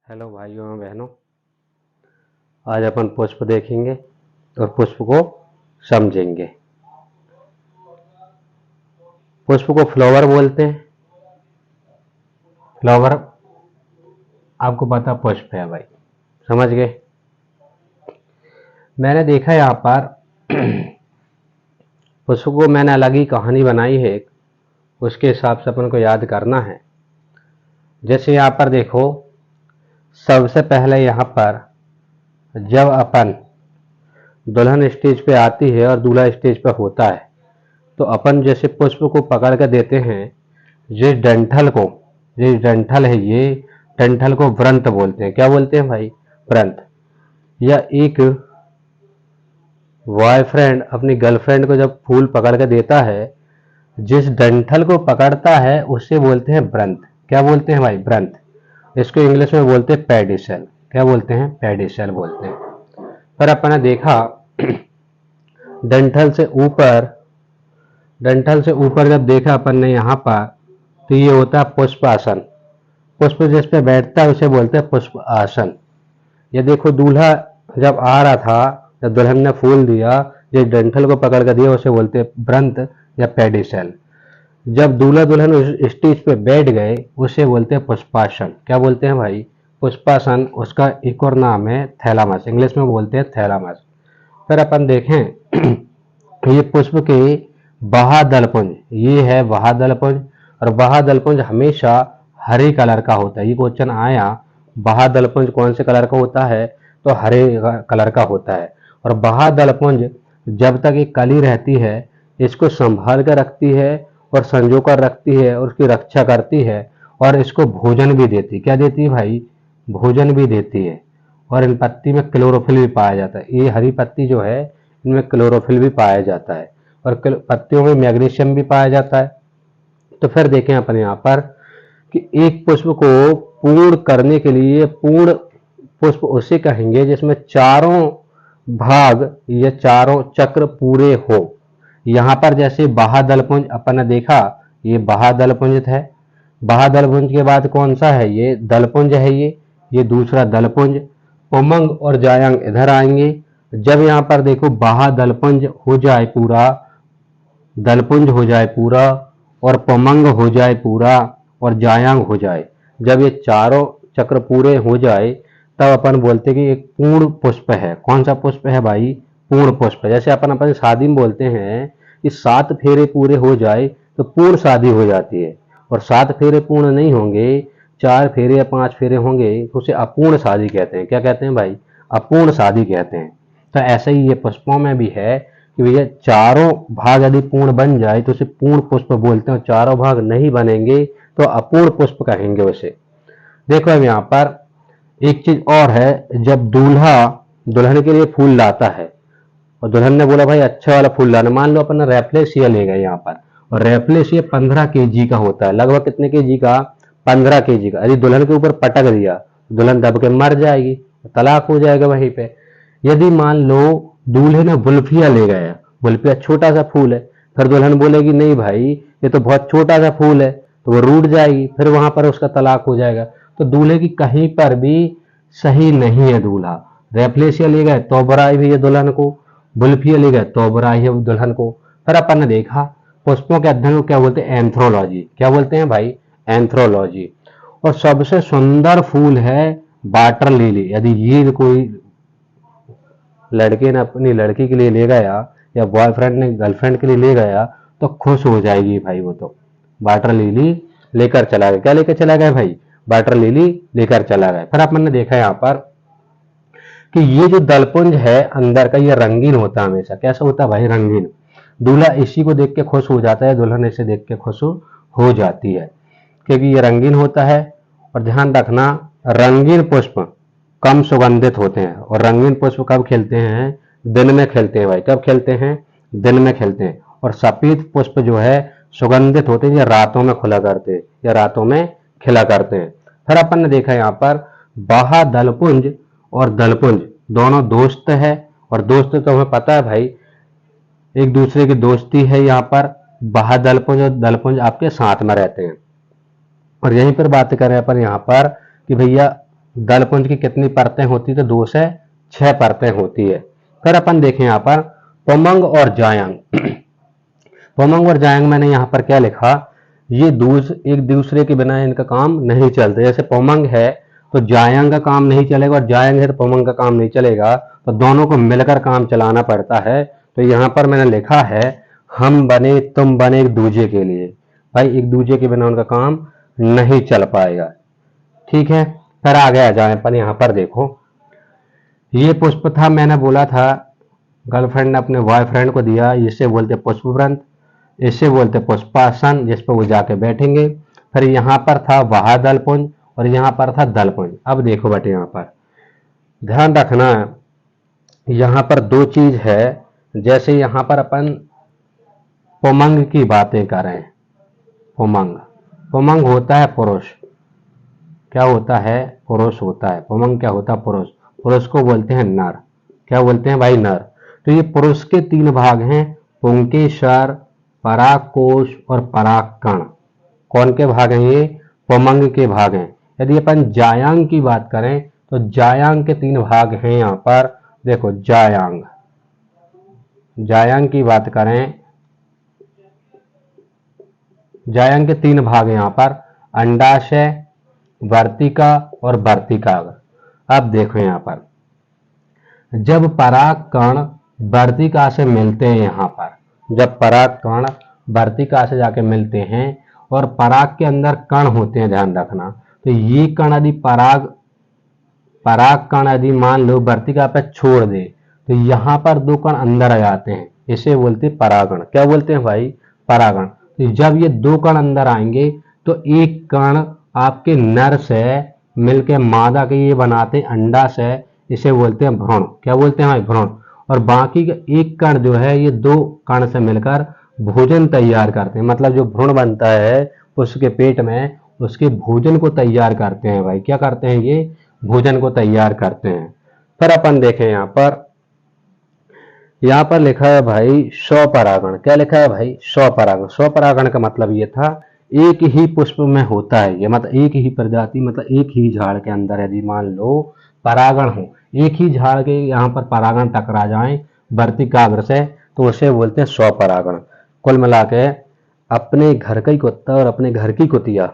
Hello भाइयों और बहनों, आज अपन पुष्प देखेंगे और पुष्प को समझेंगे। पुष्प को फ्लावर बोलते हैं। फ्लावर आपको पता पुष्प है भाई, समझ गए। मैंने देखा यहाँ पर पुष्प को मैंने अलग ही कहानी बनाई है, उसके हिसाब से अपन को याद करना है। जैसे यहाँ पर देखो, सबसे पहले यहाँ पर जब अपन दुल्हन स्टेज पे आती है और दूल्हा स्टेज पे होता है, तो अपन जैसे पुष्प को पकड़ कर देते हैं। ये डंठल को, ये डंठल है, ये डंठल को व्रंत बोलते हैं। क्या बोलते हैं भाई? व्रंत। या एक बॉयफ्रेंड अपनी गर्लफ्रेंड को जब फूल पकड़ कर देता है, जिस डंठल को पकड़ता है उसे बोलते हैं व्रंत। क्या बोलते हैं भाई? व्रंत। इसको इंग्लिश में बोलते हैं पेडिसल। क्या बोलते हैं? पेडिसल बोलते हैं। पर अपन ने देखा डंठल से ऊपर जब देखा अपन ने यहाँ पर, तो ये होता है पुष्प आसन। पुष्प जिस पे बैठता है उसे बोलते हैं पुष्प आसन। ये देखो, दूल्हा जब आ रहा था, जब दुल्हन ने फूल दिया, जिस डंठल को पकड़ कर दिया उसे बोलते हैं व्रंत या पेडिसल। जब दूल्हा दुल्हन उस स्टेज पे बैठ गए उसे बोलते हैं पुष्पासन। क्या बोलते हैं भाई? पुष्पासन। उसका एक और नाम है थैलामस, इंग्लिश में बोलते हैं थैलामस। फिर अपन देखें ये पुष्प के बहादलपुंज, ये है बहादलपुंज। और बहादलपुंज हमेशा हरे कलर का होता है। ये क्वेश्चन आया, बहादलपुंज कौन से कलर का होता है? तो हरे कलर का होता है। और बहादलपुंज जब तक ये कली रहती है, इसको संभाल कर रखती है और संजो कर रखती है और उसकी रक्षा करती है, और इसको भोजन भी देती है। क्या देती है भाई? भोजन भी देती है। और इन पत्ती में क्लोरोफिल भी पाया जाता है। ये हरी पत्ती जो है, इनमें क्लोरोफिल भी पाया जाता है और पत्तियों में मैग्नीशियम भी पाया जाता है। तो फिर देखें अपन यहाँ पर कि एक पुष्प को पूर्ण करने के लिए, पूर्ण पुष्प उसे कहेंगे जिसमें चारों भाग या चारों चक्र पूरे हो। यहाँ पर जैसे बहादलपुंज अपन ने देखा, ये बहादलपुंज है। बहादलपुंज के बाद कौन सा है? ये दलपुंज है। ये दूसरा दलपुंज। पुमंग और जायंग इधर आएंगे। जब यहाँ पर देखो बहादलपुंज हो जाए पूरा, दलपुंज हो जाए पूरा, और पुमंग हो जाए पूरा, और जायांग हो जाए, जब ये चारों चक्र पूरे हो जाए, तब अपन बोलते हैं कि एक पूर्ण पुष्प है। कौन सा पुष्प है भाई? पूर्ण पुष्प। जैसे अपन अपन शादी में बोलते हैं कि 7 फेरे पूरे हो जाए तो पूर्ण शादी हो जाती है, और 7 फेरे पूर्ण नहीं होंगे, 4 फेरे या 5 फेरे होंगे, तो उसे अपूर्ण शादी कहते हैं। क्या कहते हैं भाई? अपूर्ण शादी कहते हैं। तो ऐसे ही ये पुष्पों में भी है कि भैया चारों भाग यदि पूर्ण बन जाए तो उसे पूर्ण पुष्प बोलते हैं, और चारों भाग नहीं बनेंगे तो अपूर्ण पुष्प कहेंगे उसे। देखो अब यहाँ पर एक चीज और है, जब दूल्हा दुल्हन के लिए फूल लाता है और दुल्हन ने बोला भाई अच्छा वाला फूल लाना, मान लो अपन रेफ्लेशिया ले गए यहाँ पर, और रेफ्लेशिया 15 kg का होता है। लगभग कितने kg का? 15 kg का। यदि दुल्हन के ऊपर पटक दिया, दुल्हन दब के मर जाएगी, तलाक हो जाएगा वहीं पे। यदि मान लो दूल्हे ने वुल्फिया ले गया, वुल्फिया छोटा सा फूल है, फिर दुल्हन बोलेगी नहीं भाई ये तो बहुत छोटा सा फूल है, तो वो रूठ जाएगी, फिर वहां पर उसका तलाक हो जाएगा। तो दूल्हे की कहीं पर भी सही नहीं है दूल्हा। रेफ्लेशिया ले गए तो बुराई भी है दुल्हन को, वुल्फिया ले गए तो बुराई है दुल्हन को। फिर अपन ने देखा पुष्पों के अध्ययन को क्या बोलते हैं? एंथ्रोलॉजी। क्या बोलते हैं भाई? एंथ्रोलॉजी। और सबसे सुंदर फूल है वाटर लिली। यदि ये कोई लड़के ने अपनी लड़की के लिए ले गया या बॉयफ्रेंड ने गर्लफ्रेंड के लिए ले गया तो खुश हो जाएगी भाई वो तो। वाटर लिली लेकर चला गया। क्या लेकर चला गया भाई? वाटर लिली लेकर चला गया। फिर अपन ने देखा यहाँ पर कि ये जो दलपुंज है अंदर का, ये रंगीन होता है हमेशा। कैसा होता है भाई? रंगीन। दूल्हा इसी को देख के खुश हो जाता है, दुल्हन इसे देख के खुश हो जाती है, क्योंकि ये रंगीन होता है। और ध्यान रखना, रंगीन पुष्प कम सुगंधित होते हैं। और रंगीन पुष्प कब खिलते हैं? दिन में खिलते हैं भाई। कब खिलते हैं? दिन में खिलते हैं। और सफेद पुष्प जो है सुगंधित होते हैं, या रातों में खुला करते हैं, या रातों में खिला करते हैं। फिर अपन ने देखा यहाँ पर बहादलपुंज और दलपुंज दोनों दोस्त है। और दोस्त तो हमें पता है भाई, एक दूसरे की दोस्ती है। यहाँ पर बहादलपुंज और दलपुंज आपके साथ में रहते हैं। और यहीं पर बात करें अपन यहाँ पर कि भैया दलपुंज की कितनी परतें होती, तो 2 से 6 परतें होती है। फिर अपन देखें यहाँ पर पुमंग और जायांग। पुमंग और जायांग मैंने यहाँ पर क्या लिखा, ये एक दूसरे के बिना इनका काम नहीं चलते। जैसे पुमंग है तो जायांग का काम नहीं चलेगा, और जायांग है तो पुमंग का काम नहीं चलेगा, तो दोनों को मिलकर काम चलाना पड़ता है। तो यहाँ पर मैंने लिखा है हम बने तुम बने एक दूजे के लिए। भाई एक दूजे के बिना उनका काम नहीं चल पाएगा। ठीक है, फिर आगे आ जाए अपन। यहाँ पर देखो, ये पुष्प था, मैंने बोला था गर्लफ्रेंड ने अपने बॉयफ्रेंड को दिया, इसे बोलते पुष्पवृंत, इसे बोलते पुष्पासन, जिस पर वो जाके बैठेंगे। फिर यहाँ पर था वहा दलपुंज, और यहाँ पर था दलपुंज। अब देखो बेटे, यहाँ पर ध्यान रखना, यहाँ पर 2 चीज है। जैसे यहाँ पर अपन पुमंग की बातें करें, पुमंग पुमंग होता है पुरुष। क्या होता है, पुरुष होता है। पुमंग क्या होता है, पुरुष। पुरुष को बोलते हैं नर। क्या बोलते हैं भाई, नर। तो ये पुरुष के 3 भाग हैं, पुंकेसर, परागकोश और परागकण। कौन के भाग हैं ये, पुमंग के भाग हैं। यदि अपन जायांग की बात करें तो जायांग के 3 भाग हैं यहाँ पर। देखो जायांग, जायांग की बात करें, जायांग के 3 भाग हैं यहाँ पर, अंडाशय, वर्तिका और वर्तिकाग्र। अब देखो यहाँ पर, जब पराग कण वर्तिका से मिलते हैं, यहाँ पर जब पराग कण वर्तिका से जाके मिलते हैं और पराग के अंदर कण होते हैं, ध्यान रखना। तो ये कण यदि पराग कण यदि मान लो वर्तिका पे छोड़ दे, तो यहाँ पर 2 कण अंदर आ जाते हैं, इसे बोलते हैं परागण। क्या बोलते हैं भाई, परागण। तो जब ये 2 कण अंदर आएंगे तो एक कण आपके नर से मिलके मादा के ये बनाते हैं अंडाशय, इसे बोलते हैं भ्रूण। क्या बोलते हैं भाई, भ्रूण। और बाकी का एक कण जो है, ये 2 कण से मिलकर भोजन तैयार करते हैं। मतलब जो भ्रूण बनता है उसके पेट में, उसके भोजन को तैयार करते हैं भाई। क्या करते हैं, ये भोजन को तैयार करते हैं। फिर अपन देखें यहाँ पर लिखा है भाई स्वपरागण। क्या लिखा है भाई, स्वपरागण। स्वपरागण का मतलब ये था, एक ही पुष्प में होता है ये, मतलब एक ही प्रजाति, मतलब एक ही झाड़ के अंदर यदि मान लो परागण हो, एक ही झाड़ के यहाँ पर परागण टकरा जाए वर्तिकाग्र से, तो उसे बोलते हैं स्वपरागण। कुल मिला के अपने घर का ही कुत्ता और अपने घर की कुतिया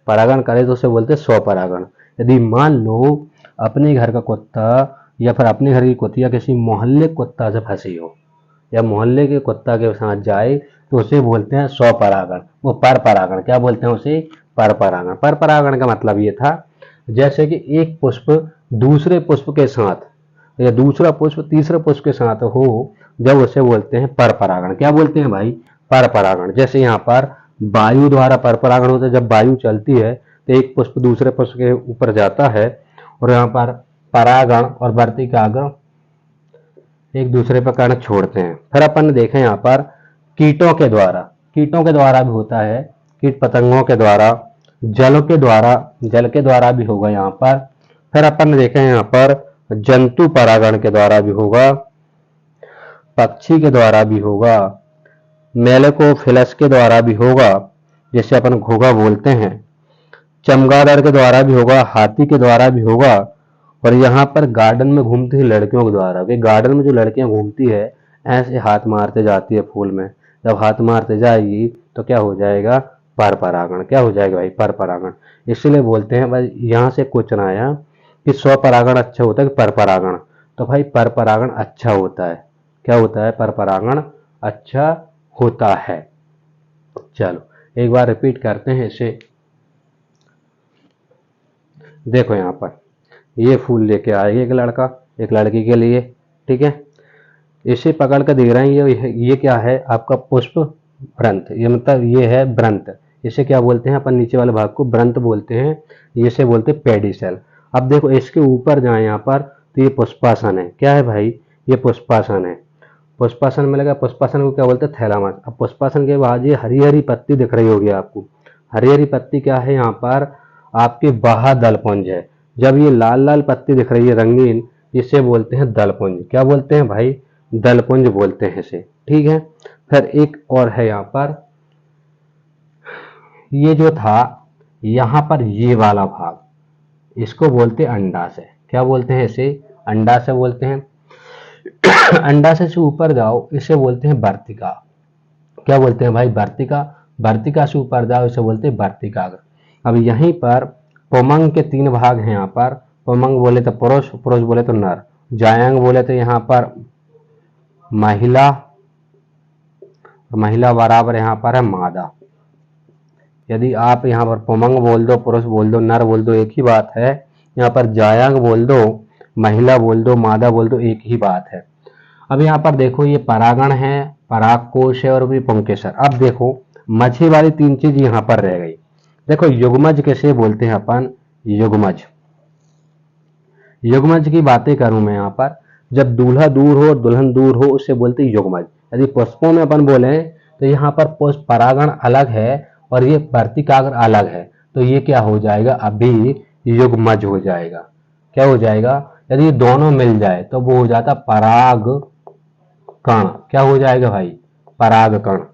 परागण करे तो उसे बोलते हैं स्वपरागण। यदि मान लो अपने घर का कुत्ता या फिर अपने घर की कुतिया किसी मोहल्ले कुत्ता से फंसी हो, या मोहल्ले के कुत्ता के साथ जाए, तो उसे बोलते हैं स्वपरागण। वो पर परागण। क्या बोलते हैं उसे, पर परागण। पर परागण का मतलब ये था, जैसे कि एक पुष्प दूसरे पुष्प के साथ या दूसरा पुष्प तीसरे पुष्प के साथ हो, जब उसे बोलते हैं पर परागण। क्या बोलते हैं भाई, पर परागण। जैसे यहाँ पर वायु द्वारा पर परागण होता है, जब वायु चलती है तो एक पुष्प दूसरे पुष्प के ऊपर जाता है, और यहाँ पर परागण और वर्तिकाग्र एक दूसरे पर कण छोड़ते हैं। फिर अपन देखें यहाँ पर कीटों के द्वारा, कीटों के द्वारा भी होता है, कीट पतंगों के द्वारा, जल के द्वारा भी होगा यहाँ पर। फिर अपन देखें यहाँ पर जंतु परागण के द्वारा भी होगा, पक्षी के द्वारा भी होगा, मेलेकोफिलस के द्वारा भी होगा, जिसे अपन घोघा बोलते हैं, चमगादड़ के द्वारा भी होगा, हाथी के द्वारा भी होगा, और यहाँ पर गार्डन में घूमती है लड़कियों के द्वारा। कि गार्डन में जो लड़कियां घूमती है, ऐसे हाथ मारते जाती है फूल में, जब हाथ मारते जाएगी तो क्या हो जाएगा, पर परागण। क्या हो जाएगा भाई, पर परागण। इसलिए बोलते हैं भाई, यहाँ से क्वेश्चन आया कि स्वपरागण अच्छा होता है कि पर परागण, तो भाई पर परागण अच्छा होता है। क्या होता है, पर परागण अच्छा होता है। चलो एक बार रिपीट करते हैं इसे। देखो यहाँ पर ये फूल लेके आएगा एक लड़का एक लड़की के लिए, ठीक है। इसे पकड़ कर दे रहे हैं, ये क्या है आपका पुष्प व्रंत। ये मतलब ये है व्रंत। इसे क्या बोलते हैं अपन, नीचे वाले भाग को व्रंत बोलते हैं, इसे बोलते हैं पेडिसेल। अब देखो इसके ऊपर जाए यहाँ पर, तो ये पुष्पासन है। क्या है भाई, ये पुष्पासन है। पुष्पासन में लगा, पुष्पासन को क्या बोलते हैं, थैलामस। अब पुष्पासन के बाद ये हरी हरी पत्ती दिख रही होगी आपको। हरी हरी पत्ती क्या है, यहाँ पर आपके बाहा दलपुंज है। जब ये लाल लाल पत्ती दिख रही है रंगीन, इसे बोलते हैं दलपुंज। क्या बोलते हैं भाई, दलपुंज बोलते हैं इसे, ठीक है। फिर एक और है यहाँ पर, ये जो था यहाँ पर ये वाला भाग, इसको बोलते हैं अंडाशय। क्या बोलते हैं इसे? अंडाशय बोलते हैं। अंडाशय से ऊपर जाओ इसे बोलते हैं वर्तिका। क्या बोलते हैं भाई? वर्तिका। वर्तिका से ऊपर जाओ इसे बोलते हैं वर्तिकाग्र। अब यहीं पर पुमंग के 3 भाग हैं। यहाँ पर पुमंग बोले तो पुरुष, पुरुष बोले तो नर, जायांग बोले तो यहाँ पर महिला, महिला बराबर यहाँ पर है मादा। यदि आप यहाँ पर पुमंग बोल दो, पुरुष बोल दो, नर बोल दो, एक ही बात है। यहाँ पर जायांग बोल दो, महिला बोल दो, मादा बोल दो, एक ही बात है। अब यहाँ पर देखो ये परागण है, परागकोश है और भी पुंकेसर। अब देखो मछली वाली 3 चीज यहाँ पर रह गई। देखो युग्मज कैसे बोलते हैं अपन? युग्मज। युग्मज की बातें करूं मैं यहाँ पर, जब दूल्हा दूर हो और दुल्हन दूर हो उसे बोलते हैं युग्मज। यदि पुष्पों में अपन बोले तो यहाँ पर पुष्प परागण अलग है और ये वर्तिकाग्र अलग है, तो ये क्या हो जाएगा? अभी युग्मज हो जाएगा। क्या हो जाएगा? यदि दोनों मिल जाए तो वो हो जाता पराग कण। क्या हो जाएगा भाई? पराग कण।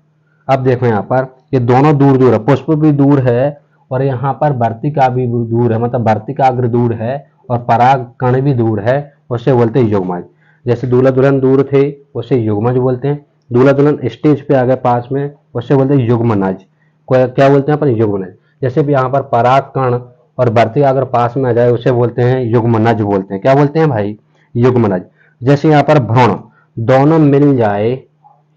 अब देखो यहाँ पर ये दोनों दूर दूर है, पुष्प भी दूर है और यहाँ पर वर्तिका भी दूर है, मतलब वर्तिकाग्र दूर है और पराग कण भी दूर है, उसे बोलते हैं युग्मज। जैसे दूल्हा दुल्हन दूर थे उसे युग्मज बोलते हैं, दूल्हा दुल्हन स्टेज पे आ गए पास में उसे बोलते हैं युग्मनज। क्या बोलते हैं अपन? युग्मनज। जैसे भी यहाँ पर पराग कण और वर्तिकाग्र पास में आ जाए उसे बोलते हैं युग्मनज बोलते हैं। क्या बोलते हैं भाई? युग्मनज। जैसे यहाँ पर भ्रूण, दोनों मिल जाए,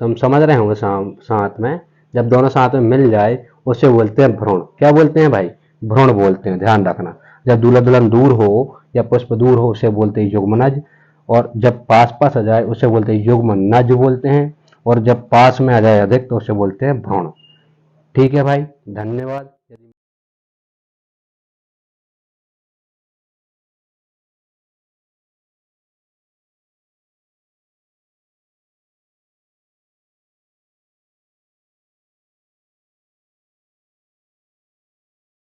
तो हम समझ रहे होंगे साथ में, जब दोनों साथ में मिल जाए उसे बोलते हैं भ्रूण। क्या बोलते हैं भाई? भ्रूण बोलते हैं, ध्यान रखना। जब दूल्हा दुल्हन दूर हो या पुष्प दूर हो उसे बोलते हैं युग्मनज, और जब पास पास आ जाए उसे बोलते हैं युग्मनज बोलते हैं, और जब पास में आ जाए अधिक तो उसे बोलते हैं भ्रूण। ठीक है भाई, धन्यवाद।